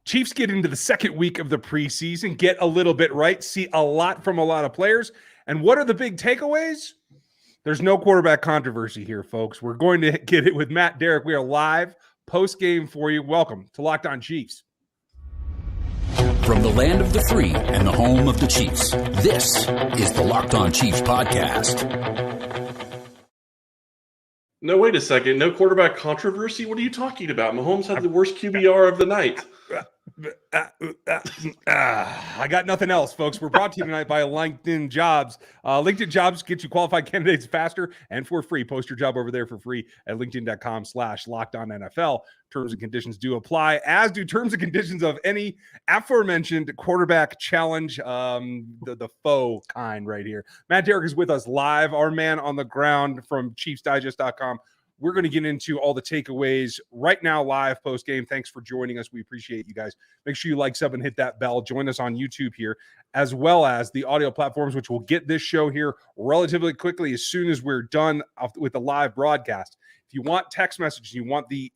Chiefs get into the second week of the preseason, get a little bit right, see a lot from a lot of players. And what are the big takeaways? There's no quarterback controversy here, folks. We're going to get it with Matt Derrick. We are live post-game for you. Welcome to Locked On Chiefs. From the land of the free and the home of the Chiefs, this is the Locked On Chiefs podcast. No, wait a second. No quarterback controversy? What are you talking about? Mahomes had the worst QBR of the night. I got nothing else, folks. We're brought to you tonight by LinkedIn Jobs. LinkedIn Jobs gets you qualified candidates faster and for free. Post your job over there for free at linkedin.com/LockedOnNFL. Terms and conditions do apply, as do terms and conditions of any aforementioned quarterback challenge, the faux kind right here. Matt Derrick is with us live, our man on the ground from ChiefsDigest.com. We're going to get into all the takeaways right now, live post-game. Thanks for joining us. We appreciate you guys. Make sure you like, sub, and hit that bell. Join us on YouTube here, as well as the audio platforms, which will get this show here relatively quickly as soon as we're done with the live broadcast. If you want text messages, you want the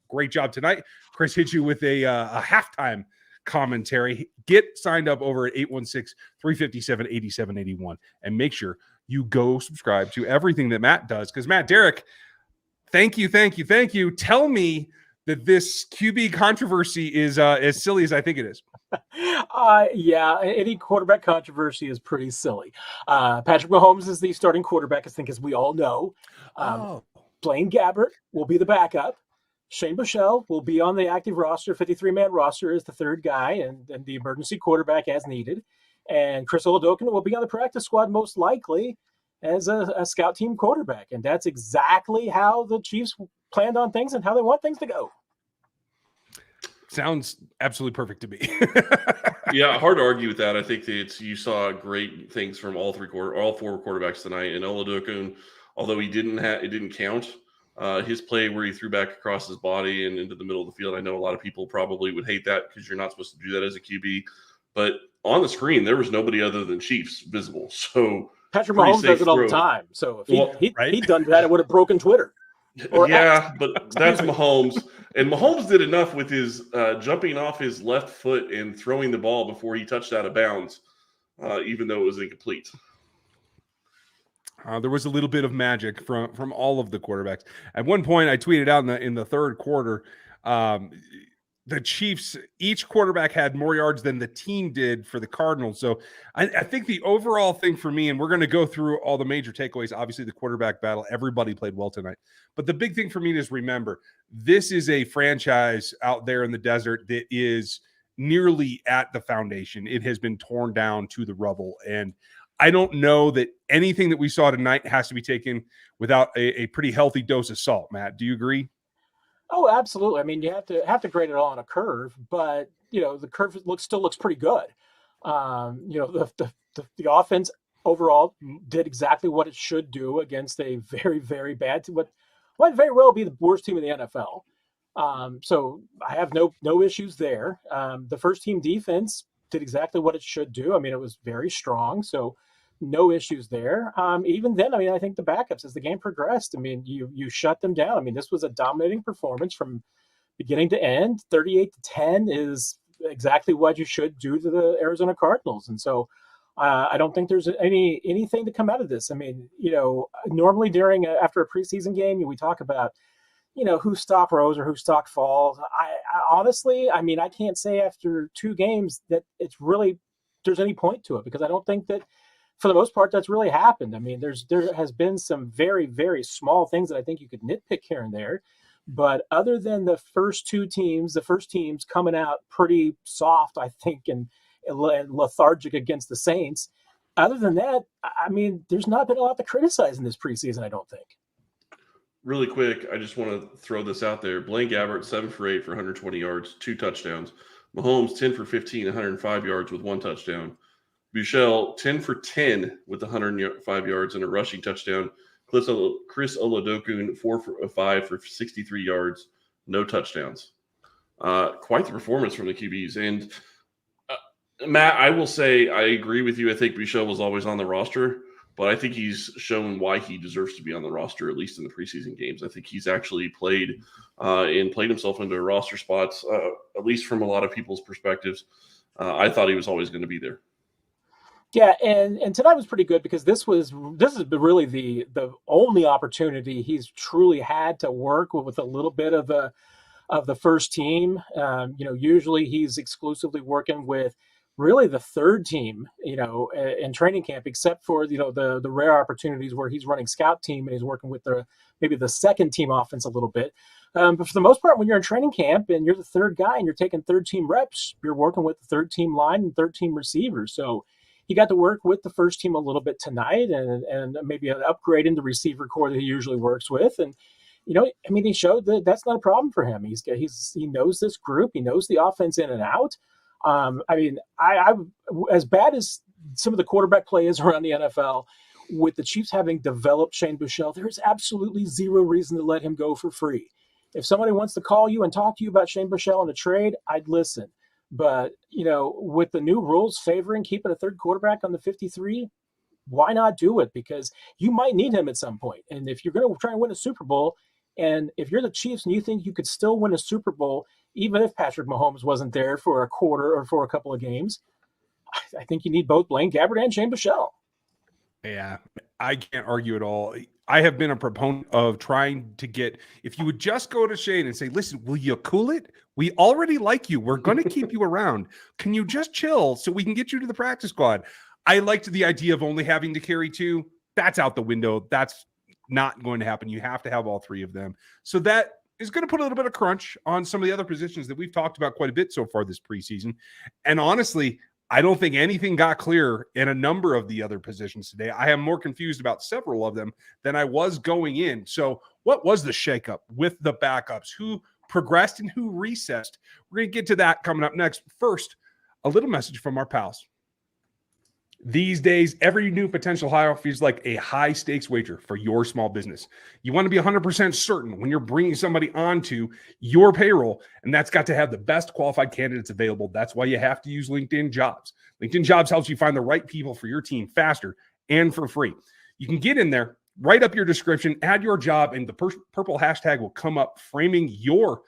great job tonight, Chris hit you with a halftime commentary. Get signed up over at 816-357-8781, and make sure you go subscribe to everything that Matt does, because Matt Derrick, thank you. Tell me that this QB controversy is as silly as I think it is. Yeah, any quarterback controversy is pretty silly. Patrick Mahomes is the starting quarterback, I think, as we all know. Blaine Gabbert will be the backup. Shane Buechele will be on the active roster, 53-man roster, as the third guy and the emergency quarterback as needed. And Chris Oladokun will be on the practice squad most likely as a scout team quarterback. And that's exactly how the Chiefs planned on things and how they want things to go. Sounds absolutely perfect to me. Yeah, hard to argue with that. I think that you saw great things from all four quarterbacks tonight. And Oladokun, although it didn't count. His play where he threw back across his body and into the middle of the field. I know a lot of people probably would hate that because you're not supposed to do that as a QB. But on the screen, there was nobody other than Chiefs visible. So Patrick Mahomes does it all the time. So if he'd done that, it would have broken Twitter. But that's Mahomes. And Mahomes did enough with his jumping off his left foot and throwing the ball before he touched out of bounds, even though it was incomplete. There was a little bit of magic from all of the quarterbacks. At one point, I tweeted out in the third quarter, the Chiefs, each quarterback had more yards than the team did for the Cardinals. So I think the overall thing for me, and we're going to go through all the major takeaways, obviously the quarterback battle, everybody played well tonight. But the big thing for me is, remember, this is a franchise out there in the desert that is nearly at the foundation. It has been torn down to the rubble. And I don't know that anything that we saw tonight has to be taken without a pretty healthy dose of salt. Matt, do you agree? Oh, absolutely. I mean, you have to grade it all on a curve, but the curve still looks pretty good. The offense overall did exactly what it should do against a very, very bad, what might very well be the worst team in the NFL. So I have no issues there. The first team defense did exactly what it should do. I mean, it was very strong, so no issues there. Even then, I mean, I think the backups, as the game progressed, I mean, you shut them down. I mean, this was a dominating performance from beginning to end. 38-10 is exactly what you should do to the Arizona Cardinals. And so I don't think there's anything to come out of this. I mean, normally after a preseason game, we talk about, whose stock rose or whose stock falls. I honestly, I mean, I can't say after two games that there's any point to it, because I don't think that, for the most part, that's really happened. I mean, there has been some very, very small things that I think you could nitpick here and there. But other than the first teams coming out pretty soft, I think, and lethargic against the Saints, other than that, I mean, there's not been a lot to criticize in this preseason, I don't think. Really quick, I just want to throw this out there. Blaine Gabbert, 7 for 8 for 120 yards, 2 touchdowns. Mahomes, 10 for 15, 105 yards with 1 touchdown. Buechele, 10 for 10 with 105 yards and a rushing touchdown. Chris Oladokun, 4 for 5 for 63 yards, no touchdowns. Quite the performance from the QBs. And Matt, I will say I agree with you. I think Buechele was always on the roster. but I think he's shown why he deserves to be on the roster, at least in the preseason games. I think he's actually played himself into roster spots, at least from a lot of people's perspectives. I thought he was always going to be there. Yeah, and tonight was pretty good because this is really the only opportunity he's truly had to work with a little bit of the first team. Usually he's exclusively working with really the third team, in training camp, except for, the rare opportunities where he's running scout team and he's working with maybe the second team offense a little bit. But for the most part, when you're in training camp and you're the third guy and you're taking third team reps, you're working with the third team line and third team receivers. So he got to work with the first team a little bit tonight and maybe an upgrade in the receiver core that he usually works with. And, he showed that that's not a problem for him. He knows this group. He knows the offense in and out. I as bad as some of the quarterback play is around the NFL, with the Chiefs having developed Shane Buechele, there is absolutely zero reason to let him go for free. If somebody wants to call you and talk to you about Shane Buechele in a trade, I'd listen. But, with the new rules favoring keeping a third quarterback on the 53, why not do it? Because you might need him at some point. And if you're going to try and win a Super Bowl, and if you're the Chiefs and you think you could still win a Super Bowl, even if Patrick Mahomes wasn't there for a quarter or for a couple of games, I think you need both Blaine Gabbert and Shane Buechele. Yeah, I can't argue at all. I have been a proponent of trying to get, if you would just go to Shane and say, listen, will you cool it? We already like you. We're going to keep you around. Can you just chill so we can get you to the practice squad? I liked the idea of only having to carry two. That's out the window. That's not going to happen. You have to have all three of them. So that is going to put a little bit of crunch on some of the other positions that we've talked about quite a bit so far this preseason. And honestly, I don't think anything got clear in a number of the other positions today. I am more confused about several of them than I was going in. So what was the shakeup with the backups? Who progressed and who recessed? We're going to get to that coming up next. First, a little message from our pals. These days, every new potential hire feels like a high-stakes wager for your small business. You want to be 100% certain when you're bringing somebody onto your payroll, and that's got to have the best qualified candidates available. That's why you have to use LinkedIn Jobs. LinkedIn Jobs helps you find the right people for your team faster and for free. You can get in there, write up your description, add your job, and the purple hashtag will come up framing your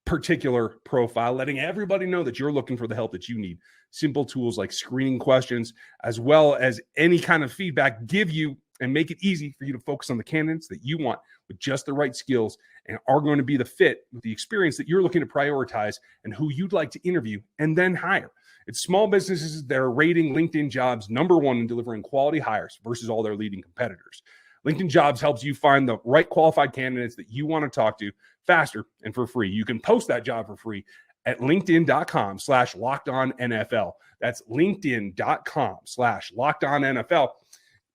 particular profile, letting everybody know that you're looking for the help that you need. Simple tools like screening questions, as well as any kind of feedback, give you and make it easy for you to focus on the candidates that you want with just the right skills and are going to be the fit with the experience that you're looking to prioritize and who you'd like to interview and then hire. It's small businesses that are rating LinkedIn Jobs #1 in delivering quality hires versus all their leading competitors. LinkedIn Jobs helps you find the right qualified candidates that you want to talk to faster and for free. You can post that job for free at linkedin.com/lockedonnfl. That's linkedin.com/lockedonnfl.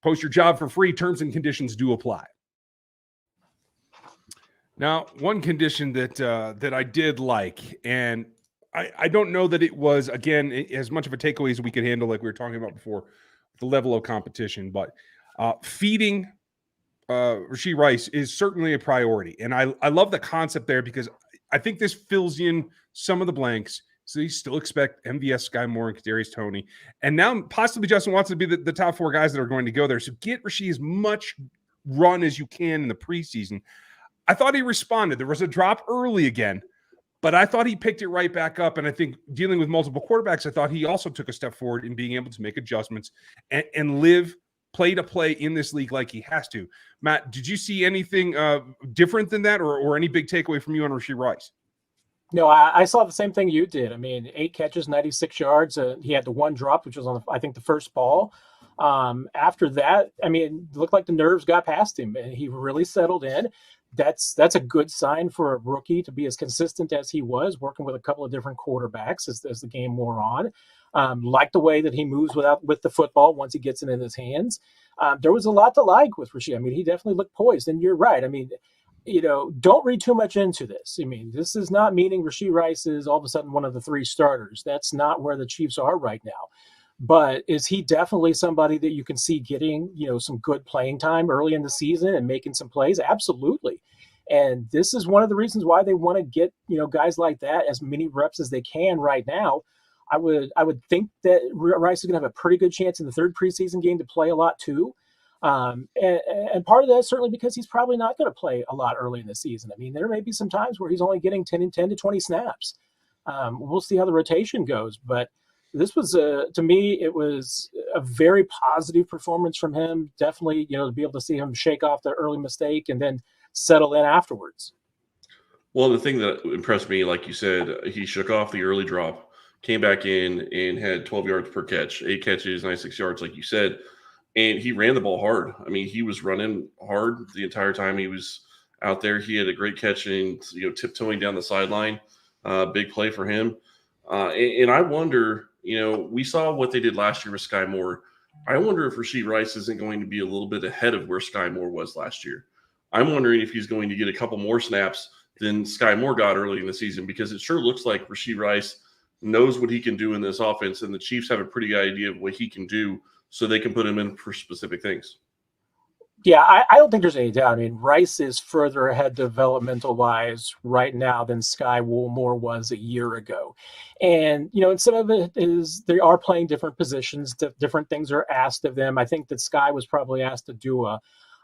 Post your job for free. Terms and conditions do apply. Now, one condition that I did like, and I don't know that it was, again, as much of a takeaway as we could handle, like we were talking about before, the level of competition, but feeding Rashee Rice is certainly a priority. And I love the concept there because I think this fills in some of the blanks. So you still expect MVS, Sky Moore, and Kadarius Toney. And now possibly Justin Watson to be the top four guys that are going to go there. So get Rashee as much run as you can in the preseason. I thought he responded. There was a drop early again, but I thought he picked it right back up. And I think dealing with multiple quarterbacks, I thought he also took a step forward in being able to make adjustments and live play to play in this league like he has to. Matt, did you see anything different than that or any big takeaway from you on Rashee Rice? No, I saw the same thing you did. I mean, 8 catches, 96 yards. He had the one drop, which was on, I think, the first ball. After that, I mean, it looked like the nerves got past him, and he really settled in. That's a good sign for a rookie to be as consistent as he was, working with a couple of different quarterbacks as the game wore on. Like the way that he moves with the football once he gets it in his hands. There was a lot to like with Rashee. I mean, he definitely looked poised, and you're right. I mean, don't read too much into this. I mean, this is not meaning Rashee Rice is all of a sudden one of the 3 starters. That's not where the Chiefs are right now. But is he definitely somebody that you can see getting, some good playing time early in the season and making some plays? Absolutely. And this is one of the reasons why they want to get, guys like that as many reps as they can right now. I would think that Rice is going to have a pretty good chance in the 3rd preseason game to play a lot too. And part of that is certainly because he's probably not going to play a lot early in the season. I mean, there may be some times where he's only getting 10 to 20 snaps. We'll see how the rotation goes, but this was to me, it was a very positive performance from him. Definitely, to be able to see him shake off the early mistake and then settle in afterwards. Well, the thing that impressed me, like you said, he shook off the early drop, came back in and had 12 yards per catch, 8 catches, 96 yards, like you said. And he ran the ball hard. I mean, he was running hard the entire time he was out there. He had a great catch and, tiptoeing down the sideline. Big play for him. And I wonder, we saw what they did last year with Sky Moore. I wonder if Rashee Rice isn't going to be a little bit ahead of where Sky Moore was last year. I'm wondering if he's going to get a couple more snaps than Sky Moore got early in the season, because it sure looks like Rashee Rice knows what he can do in this offense, and the Chiefs have a pretty good idea of what he can do, so they can put him in for specific things. Yeah, I don't think there's any doubt. I mean, Rice is further ahead developmental-wise right now than Sky Moore was a year ago. And, and some of it is they are playing different positions, different things are asked of them. I think that Sky was probably asked to do a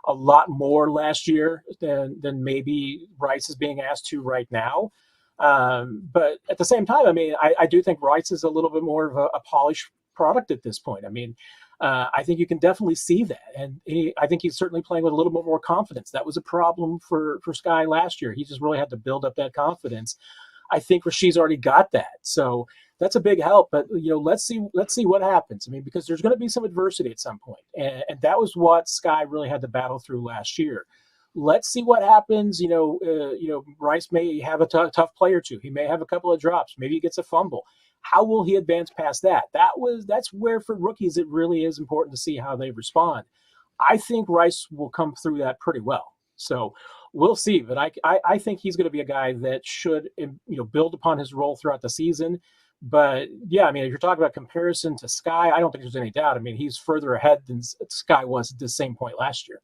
lot more last year than maybe Rice is being asked to right now. But at the same time, I mean, I do think Rice is a little bit more of a polished product at this point. I mean, I think you can definitely see that. And I think he's certainly playing with a little bit more confidence. That was a problem for Sky last year. He just really had to build up that confidence. I think Rashee's already got that. So that's a big help. But, let's see what happens. I mean, because there's going to be some adversity at some point. And that was what Sky really had to battle through last year. Let's see what happens. Rice may have a tough play or two. He may have a couple of drops. Maybe he gets a fumble. How will he advance past that? That's where for rookies it really is important to see how they respond. I think Rice will come through that pretty well. So we'll see. But I think he's going to be a guy that should build upon his role throughout the season. But yeah, I mean, if you're talking about comparison to Sky, I don't think there's any doubt. I mean, he's further ahead than Sky was at the same point last year.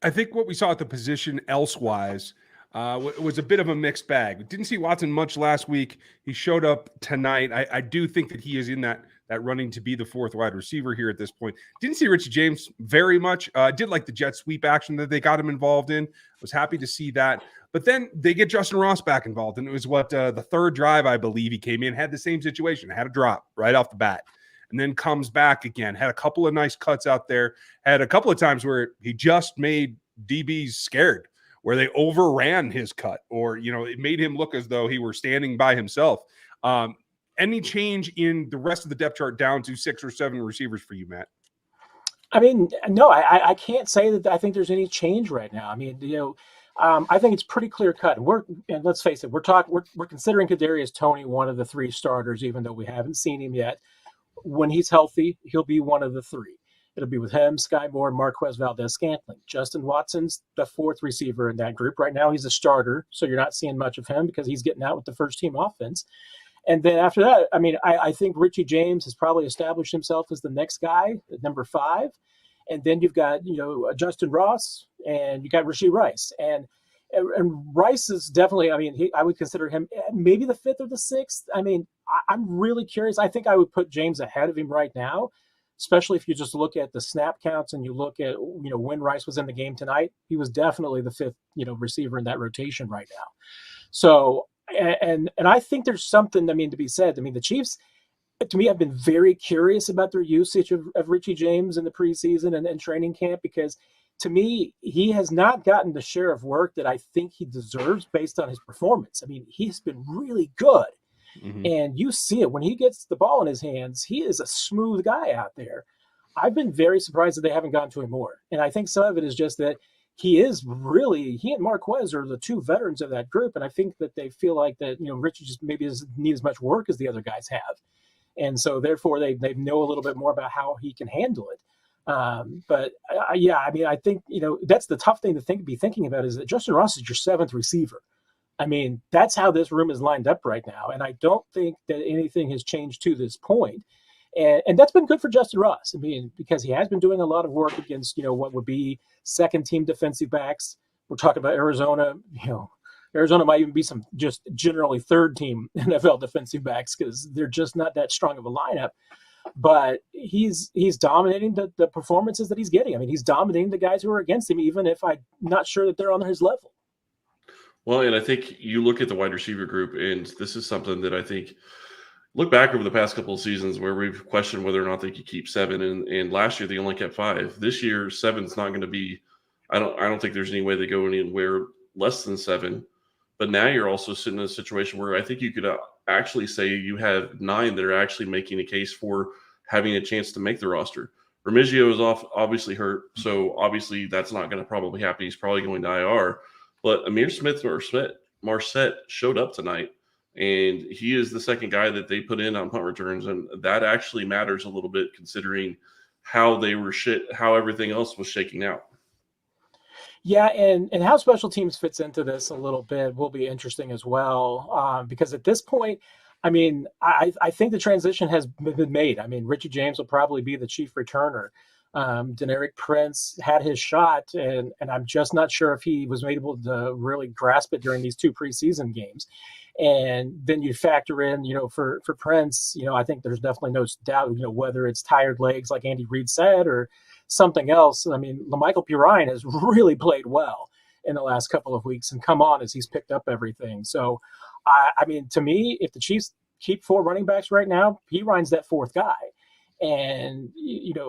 I think what we saw at the position elsewise was a bit of a mixed bag. Didn't see Watson much last week. He showed up tonight. I do think that he is in that running to be the fourth wide receiver here at this point. Didn't see Richie James very much. Did like the jet sweep action that they got him involved in. Was happy to see that. But then they get Justin Ross back involved, and it was the third drive, I believe, he came in, had the same situation, had a drop right off the bat, and then comes back again, had a couple of nice cuts out there, had a couple of times where he just made DBs scared, where they overran his cut, or, it made him look as though he were standing by himself. Any change in the rest of the depth chart down to 6 or 7 receivers for you, Matt? I mean, no, I can't say that I think there's any change right now. I mean, I think it's pretty clear cut. And let's face it, we're considering Kadarius Toney one of the 3 starters, even though we haven't seen him yet. When he's healthy, he'll be one of the 3. It'll be with him, Sky Moore, and Marquez Valdez-Scantling. Justin Watson's the 4th receiver in that group. Right now, he's a starter, so you're not seeing much of him because he's getting out with the first-team offense. And then after that, I mean, I think Richie James has probably established himself as the next guy at number 5. And then you've got, Justin Ross, and you got Rashee Rice. And Rice is definitely, I mean, I would consider him maybe the 5th or the 6th. I mean, I'm really curious. I think I would put James ahead of him right now, especially if you just look at the snap counts and you look at, when Rice was in the game tonight. He was definitely the 5th, receiver in that rotation right now. So, and I think there's something, to be said. I mean, the Chiefs, to me, have been very curious about their usage of Richie James in the preseason and training camp, because to me, he has not gotten the share of work that I think he deserves based on his performance. I mean, he's been really good. Mm-hmm. And you see it when he gets the ball in his hands. He is a smooth guy out there. I've been very surprised that they haven't gone to him more. And I think some of it is just that he and Marquez are the 2 veterans of that group. And I think that they feel like that, Richie just maybe doesn't need as much work as the other guys have. And so therefore they know a little bit more about how he can handle it. But I mean, I think, that's the tough thing to be thinking about, is that Justin Ross is your 7th receiver. I mean, that's how this room is lined up right now. And I don't think that anything has changed to this point. And that's been good for Justin Ross. I mean, because he has been doing a lot of work against, what would be 2nd-team defensive backs. We're talking about Arizona. Arizona might even be some just generally 3rd-team NFL defensive backs, because they're just not that strong of a lineup. but he's dominating the performances that he's getting. I mean, he's dominating the guys who are against him, even if I'm not sure that they're on his level. Well, and I think you look at the wide receiver group, and this is something that I think look back over the past couple of seasons where we've questioned whether or not they could keep 7, and last year they only kept 5. This year, 7's not going to be. I don't think there's any way they go anywhere less than 7. But now you're also sitting in a situation where I think you could actually say you have 9 that are actually making a case for having a chance to make the roster. Remigio is obviously hurt, so obviously that's not going to probably happen. He's probably going to IR. But Amir Marset showed up tonight, and he is the second guy that they put in on punt returns, and that actually matters a little bit considering how how everything else was shaking out. Yeah, and how special teams fits into this a little bit will be interesting as well, because at this point, I mean, I think the transition has been made. I mean, Richie James will probably be the chief returner. Deneric Prince had his shot, and I'm just not sure if he was able to really grasp it during these 2 preseason games. And then you factor in, for Prince, I think there's definitely no doubt, whether it's tired legs like Andy Reid said or something else. I mean, LaMichael Pirine has really played well in the last couple of weeks and come on as he's picked up everything. So, I mean, to me, if the Chiefs keep 4 running backs right now, Pirine's that 4th guy. And,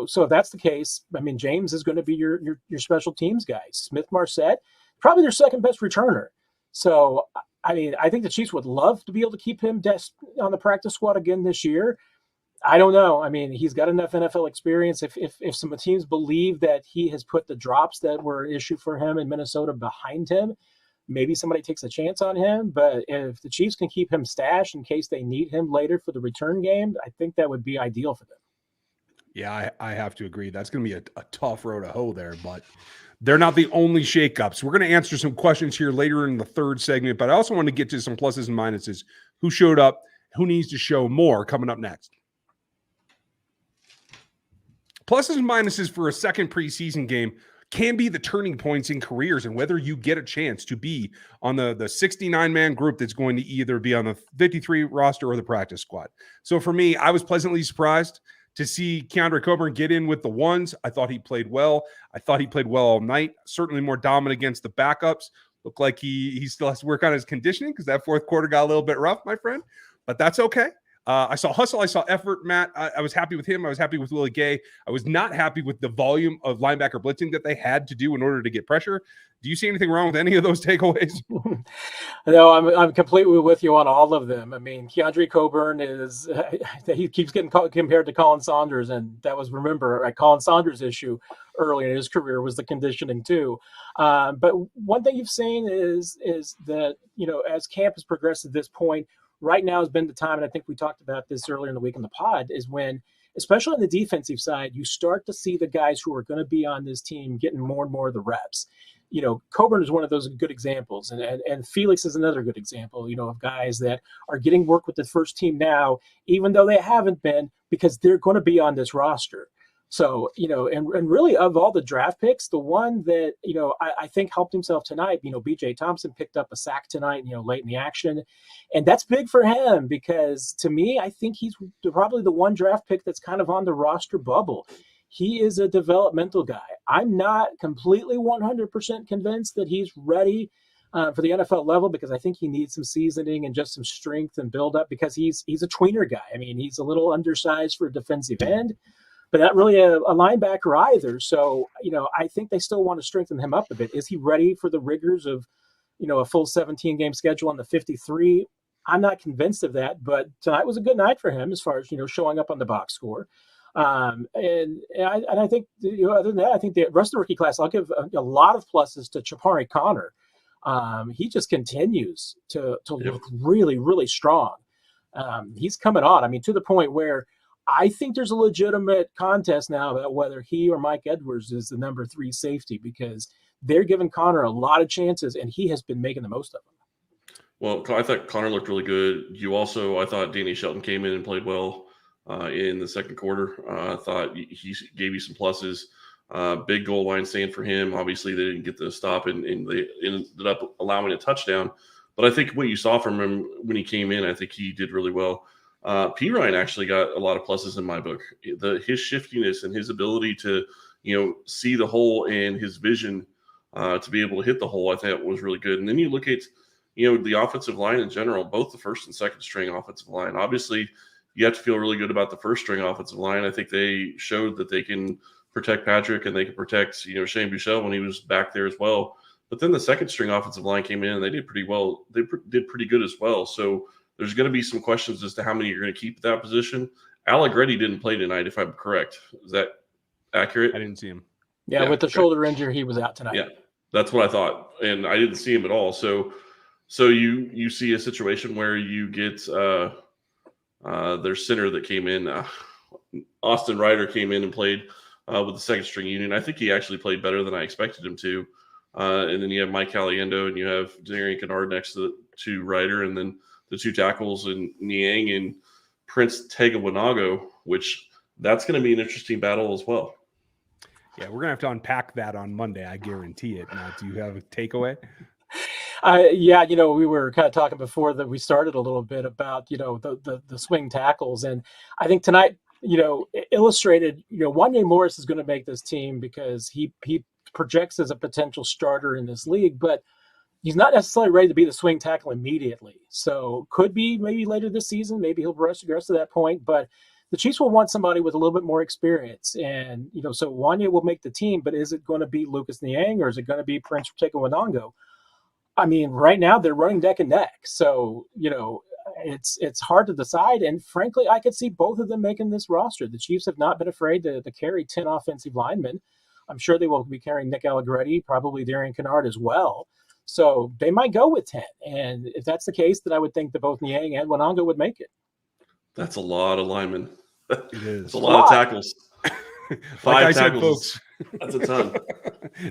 so if that's the case, I mean, James is going to be your special teams guy. Smith Marset, probably their second best returner. So, I mean, I think the Chiefs would love to be able to keep him on the practice squad again this year. I don't know. I mean, he's got enough NFL experience. If some teams believe that he has put the drops that were an issue for him in Minnesota behind him, maybe somebody takes a chance on him. But if the Chiefs can keep him stashed in case they need him later for the return game, I think that would be ideal for them. Yeah, I have to agree. That's going to be a tough road to hoe there, but they're not the only shakeups. We're going to answer some questions here later in the third segment, but I also want to get to some pluses and minuses. Who showed up? Who needs to show more? Coming up next. Pluses and minuses for a second preseason game can be the turning points in careers and whether you get a chance to be on the 69-man group that's going to either be on the 53 roster or the practice squad. So for me, I was pleasantly surprised to see Keandre Coburn get in with the ones. I thought he played well. I thought he played well all night. Certainly more dominant against the backups. Looked like he still has to work on his conditioning because that fourth quarter got a little bit rough, my friend. But that's okay. I saw hustle. I saw effort, Matt. I was happy with him. I was happy with Willie Gay. I was not happy with the volume of linebacker blitzing that they had to do in order to get pressure. Do you see anything wrong with any of those takeaways? No, I'm completely with you on all of them. I mean, Keandre Coburn he keeps getting compared to Colin Saunders, and that was, remember, Colin Saunders' issue early in his career was the conditioning too. But one thing you've seen is that, as camp has progressed at this point, right now has been the time, and I think we talked about this earlier in the week in the pod, is when, especially on the defensive side, you start to see the guys who are going to be on this team getting more and more of the reps. Coburn is one of those good examples, and Felix is another good example, of guys that are getting work with the first team now, even though they haven't been, because they're going to be on this roster. So, and really of all the draft picks, the one that, I think helped himself tonight, BJ Thompson picked up a sack tonight, late in the action. And that's big for him because to me, I think he's probably the one draft pick that's kind of on the roster bubble. He is a developmental guy. I'm not completely 100% convinced that he's ready for the NFL level because I think he needs some seasoning and just some strength and build up because he's a tweener guy. I mean, he's a little undersized for a defensive end, but not really a linebacker either. So, I think they still want to strengthen him up a bit. Is he ready for the rigors of, a full 17-game schedule on the 53? I'm not convinced of that, but tonight was a good night for him as far as, showing up on the box score. And I think, other than that, I think the rest of the rookie class, I'll give a lot of pluses to Chapari Connor. He just continues to look really, really strong. He's coming on. I mean, to the point where I think there's a legitimate contest now about whether he or Mike Edwards is the number 3 safety because they're giving Connor a lot of chances, and he has been making the most of them. Well, I thought Connor looked really good. I thought Danny Shelton came in and played well in the second quarter. I thought he gave you some pluses. Big goal line stand for him. Obviously, they didn't get the stop, and they ended up allowing a touchdown. But I think what you saw from him when he came in, I think he did really well. P. Ryan actually got a lot of pluses in my book. His shiftiness and his ability to, see the hole and his vision to be able to hit the hole, I thought was really good. And then you look at, the offensive line in general, both the first and second string offensive line. Obviously, you have to feel really good about the first string offensive line. I think they showed that they can protect Patrick and they can protect, Shane Buechele when he was back there as well. But then the second string offensive line came in and they did pretty well. They did pretty good as well. So there's going to be some questions as to how many you're going to keep at that position. Allegretti didn't play tonight, if I'm correct. Is that accurate? I didn't see him. Yeah, with the shoulder injury, he was out tonight. Yeah, that's what I thought. And I didn't see him at all. So you see a situation where you get their center that came in. Austin Ryder came in and played with the second string unit. I think he actually played better than I expected him to. And then you have Mike Caliendo and you have Darian Kennard next to Ryder, and then the two tackles and Niang and Prince Tegawanago, which that's going to be an interesting battle as well. Yeah, we're going to have to unpack that on Monday. I guarantee it. Now, do you have a takeaway? Yeah, we were kind of talking before that we started a little bit about, the swing tackles. And I think tonight, illustrated, Wanya Morris is going to make this team because he projects as a potential starter in this league, but he's not necessarily ready to be the swing tackle immediately. So could be maybe later this season, maybe he'll progress to that point, but the Chiefs will want somebody with a little bit more experience. And, so Wanya will make the team, but is it going to be Lucas Niang or is it going to be Prince Tegawanago? I mean, right now they're running neck and neck. So, it's hard to decide. And frankly, I could see both of them making this roster. The Chiefs have not been afraid to carry 10 offensive linemen. I'm sure they will be carrying Nick Allegretti, probably Darian Kennard as well. So they might go with 10. And if that's the case, then I would think that both Niang and Wananga would make it. That's a lot of linemen. It is. It's a lot of tackles. Like 5 tackles. said, folks, that's a ton.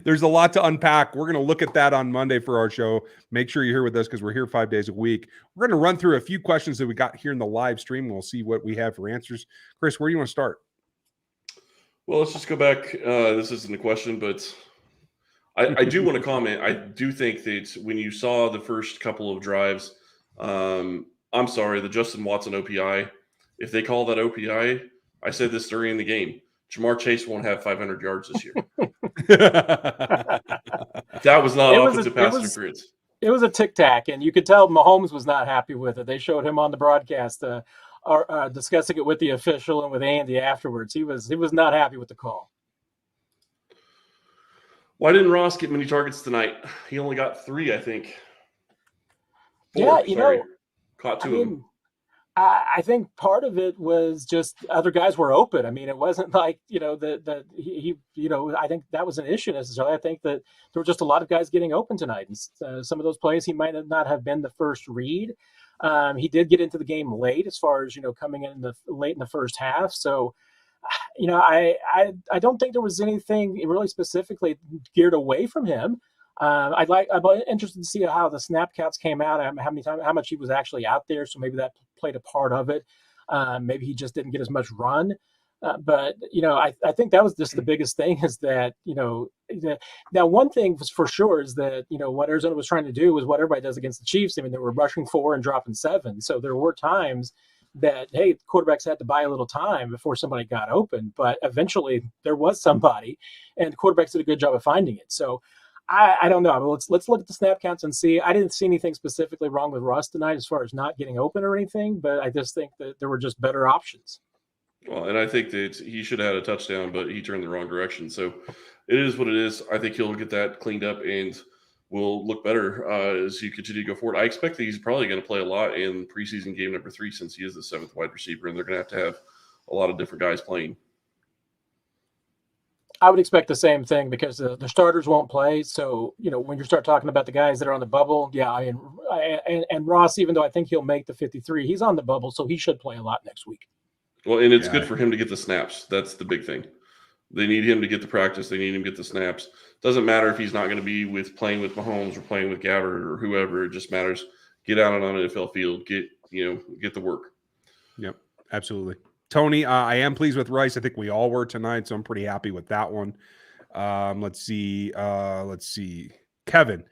There's a lot to unpack. We're going to look at that on Monday for our show. Make sure you're here with us because we're here 5 days a week. We're going to run through a few questions that we got here in the live stream. We'll see what we have for answers. Chris, where do you want to start? Well, let's just go back. This isn't a question, but I do want to comment. I do think that when you saw the first couple of drives, I'm sorry, the Justin Watson OPI, if they call that OPI, I said this during the game, Jamar Chase won't have 500 yards this year. That was not offensive pass interference. It was a tic-tac, and you could tell Mahomes was not happy with it. They showed him on the broadcast discussing it with the official and with Andy afterwards. He was not happy with the call. Why didn't Ross get many targets tonight? He only got 3, I think. 4, caught 2 of them. I think part of it was just other guys were open. I mean, it wasn't like, that he I think that was an issue necessarily. I think that there were just a lot of guys getting open tonight. And some of those plays, he might not have been the first read. He did get into the game late as far as, coming in late in the first half. So, I don't think there was anything really specifically geared away from him. I'm interested to see how the snap counts came out, how much he was actually out there. So maybe that played a part of it. Maybe he just didn't get as much run. But I think that was just the biggest thing is that, now one thing was for sure is that, what Arizona was trying to do was what everybody does against the Chiefs. I mean, they were rushing 4 and dropping 7. So there were times that, hey, quarterbacks had to buy a little time before somebody got open. But eventually there was somebody, and quarterbacks did a good job of finding it. So I don't know. Let's look at the snap counts and see. I didn't see anything specifically wrong with Russ tonight as far as not getting open or anything, but I just think that there were just better options. Well, and I think that he should have had a touchdown, but he turned the wrong direction. So it is what it is. I think he'll get that cleaned up and will look better as you continue to go forward. I expect that he's probably going to play a lot in preseason game number 3 since he is the 7th wide receiver, and they're going to have a lot of different guys playing. I would expect the same thing because the starters won't play. So, when you start talking about the guys that are on the bubble, and Ross, even though I think he'll make the 53, he's on the bubble, so he should play a lot next week. Well, and it's good for him to get the snaps. That's the big thing. They need him to get the practice. They need him to get the snaps. Doesn't matter if he's not going to be playing with Mahomes or playing with Gabbard or whoever. It just matters. Get out on an NFL field. Get the work. Yep, absolutely. Tony, I am pleased with Rice. I think we all were tonight, so I'm pretty happy with that one. Let's see. Kevin,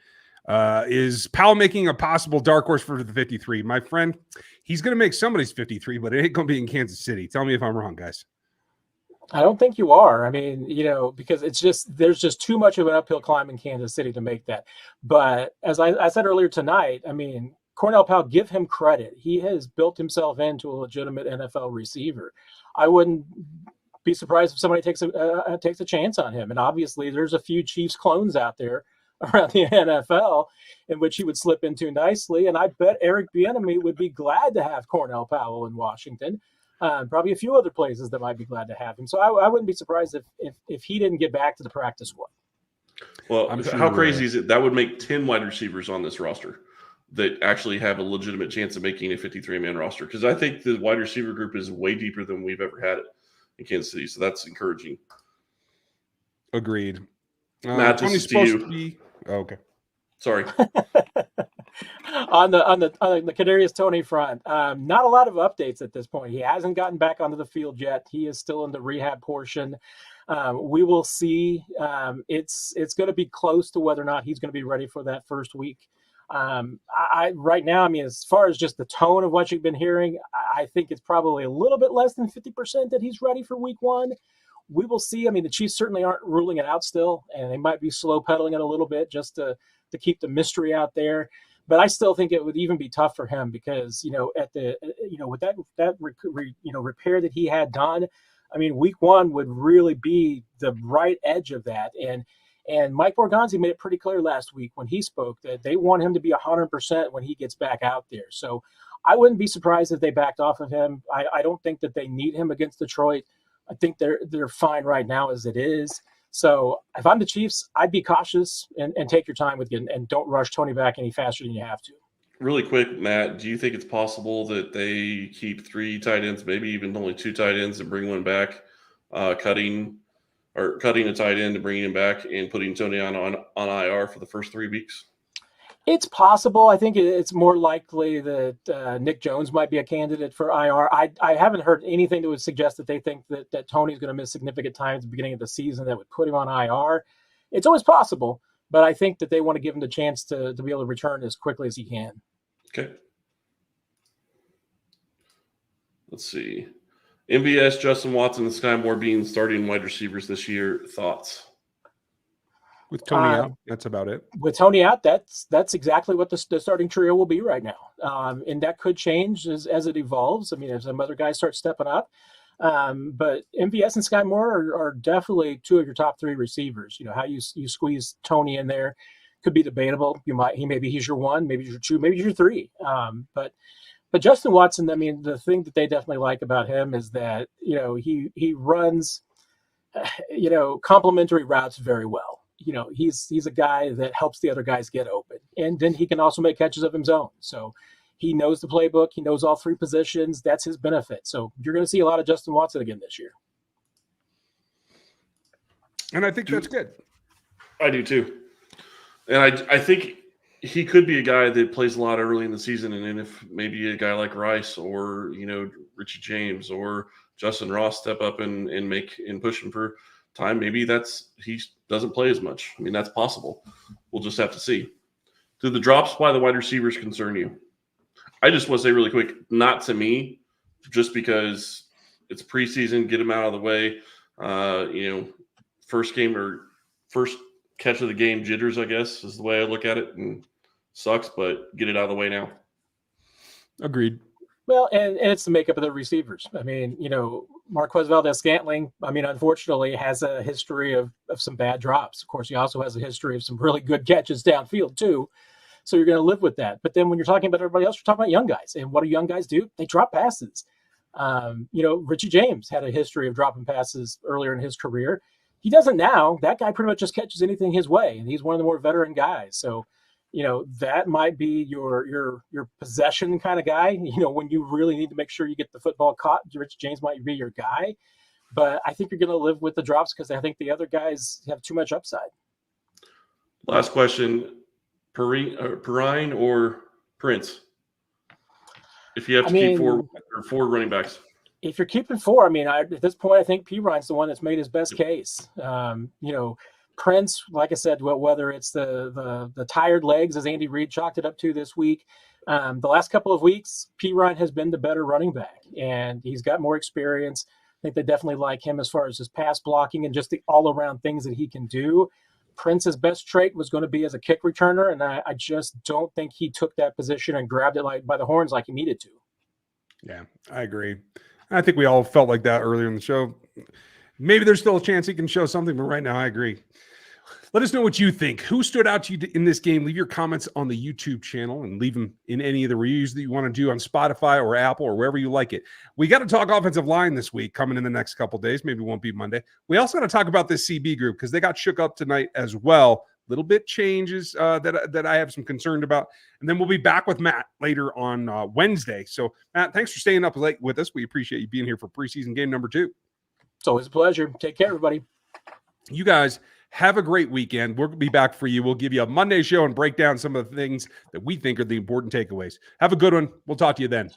Is Powell making a possible dark horse for the 53? My friend, he's going to make somebody's 53, but it ain't going to be in Kansas City. Tell me if I'm wrong, guys. I don't think you are. I mean, because there's just too much of an uphill climb in Kansas City to make that. But as I said earlier tonight, I mean, Cornell Powell, give him credit. He has built himself into a legitimate NFL receiver. I wouldn't be surprised if somebody takes a chance on him. And obviously, there's a few Chiefs clones out there around the NFL in which he would slip into nicely. And I bet Eric Bieniemy would be glad to have Cornell Powell in Washington. Probably a few other places that might be glad to have him. So I wouldn't be surprised if he didn't get back to the practice squad. Well, how crazy is it? That would make 10 wide receivers on this roster that actually have a legitimate chance of making a 53-man roster. Because I think the wide receiver group is way deeper than we've ever had it in Kansas City. So that's encouraging. Agreed. Matt, this is to you. To be... Oh, okay. Sorry. on the Kadarius Toney front, not a lot of updates at this point. He hasn't gotten back onto the field yet. He is still in the rehab portion. We will see. It's going to be close to whether or not he's going to be ready for that first week. Right now, I mean, as far as just the tone of what you've been hearing, I think it's probably a little bit less than 50% that he's ready for week one. We will see. I mean, the Chiefs certainly aren't ruling it out still, and they might be slow pedaling it a little bit just to keep the mystery out there. But I still think it would even be tough for him because, with that repair that he had done, I mean, week one would really be the right edge of that. And Mike Borgonzi made it pretty clear last week when he spoke that they want him to be 100% when he gets back out there. So I wouldn't be surprised if they backed off of him. I don't think that they need him against Detroit. I think they're fine right now as it is. So if I'm the Chiefs, I'd be cautious and take your time with it and don't rush Toney back any faster than you have to. Really quick, Matt, do you think it's possible that they keep 3 tight ends, maybe even only 2 tight ends, and bring one back, cutting a tight end and bringing him back and putting Toney on IR for the first 3 weeks? It's possible. I think it's more likely that Nick Jones might be a candidate for IR. I haven't heard anything that would suggest that they think that Toney's going to miss significant time at the beginning of the season that would put him on IR. It's always possible, but I think that they want to give him the chance to be able to return as quickly as he can. Okay. Let's see. MVS, Justin Watson, and Sky Moore being starting wide receivers this year. Thoughts? With Toney out, that's about it. With Toney out, that's exactly what the starting trio will be right now. And that could change as it evolves. I mean, as some other guys start stepping up. But MVS and Sky Moore are definitely 2 of your top 3 receivers. You know, how you squeeze Toney in there could be debatable. Maybe he's your 1, maybe he's your 2, maybe he's your 3. But Justin Watson, I mean, the thing that they definitely like about him is that, he runs, complementary routes very well. He's a guy that helps the other guys get open. And then he can also make catches of his own. So he knows the playbook. He knows all 3 positions. That's his benefit. So you're going to see a lot of Justin Watson again this year. And I think that's good. I do too. And I think he could be a guy that plays a lot early in the season. And then if maybe a guy like Rice or, Richie James or Justin Ross step up and push him for time, maybe he doesn't play as much. I mean, that's possible. We'll just have to see. Do the drops by the wide receivers concern you? I just want to say really quick, not to me, just because it's preseason, get them out of the way. First game or first catch of the game jitters, I guess, is the way I look at it, and sucks, but get it out of the way now. Agreed. Well, and it's the makeup of the receivers. I mean, Marquez Valdes-Scantling, I mean, unfortunately has a history of some bad drops. Of course, he also has a history of some really good catches downfield too. So you're going to live with that. But then when you're talking about everybody else, you're talking about young guys. And what do young guys do? They drop passes. Richie James had a history of dropping passes earlier in his career. He doesn't now. That guy pretty much just catches anything his way. And he's one of the more veteran guys. So, that might be your possession kind of guy. When you really need to make sure you get the football caught, Richie James might be your guy. But I think you're going to live with the drops because I think the other guys have too much upside. Last question. Perrine or Prince? If you have to keep 4 running backs. If you're keeping 4, I mean, at this point, I think Perrine's the one that's made his best case. Prince, like I said, whether it's the tired legs, as Andy Reid chalked it up to this week, the last couple of weeks, Perine has been the better running back, and he's got more experience. I think they definitely like him as far as his pass blocking and just the all-around things that he can do. Prince's best trait was going to be as a kick returner, and I just don't think he took that position and grabbed it by the horns like he needed to. Yeah, I agree. I think we all felt like that earlier in the show. Maybe there's still a chance he can show something, but right now I agree. Let us know what you think. Who stood out to you in this game? Leave your comments on the YouTube channel and leave them in any of the reviews that you want to do on Spotify or Apple or wherever you like it. We got to talk offensive line this week coming in the next couple of days. Maybe it won't be Monday. We also got to talk about this CB group because they got shook up tonight as well. Little bit changes that I have some concern about. And then we'll be back with Matt later on Wednesday. So, Matt, thanks for staying up late with us. We appreciate you being here for preseason game number 2. It's always a pleasure. Take care, everybody. You guys have a great weekend. We'll be back for you. We'll give you a Monday show and break down some of the things that we think are the important takeaways. Have a good one. We'll talk to you then.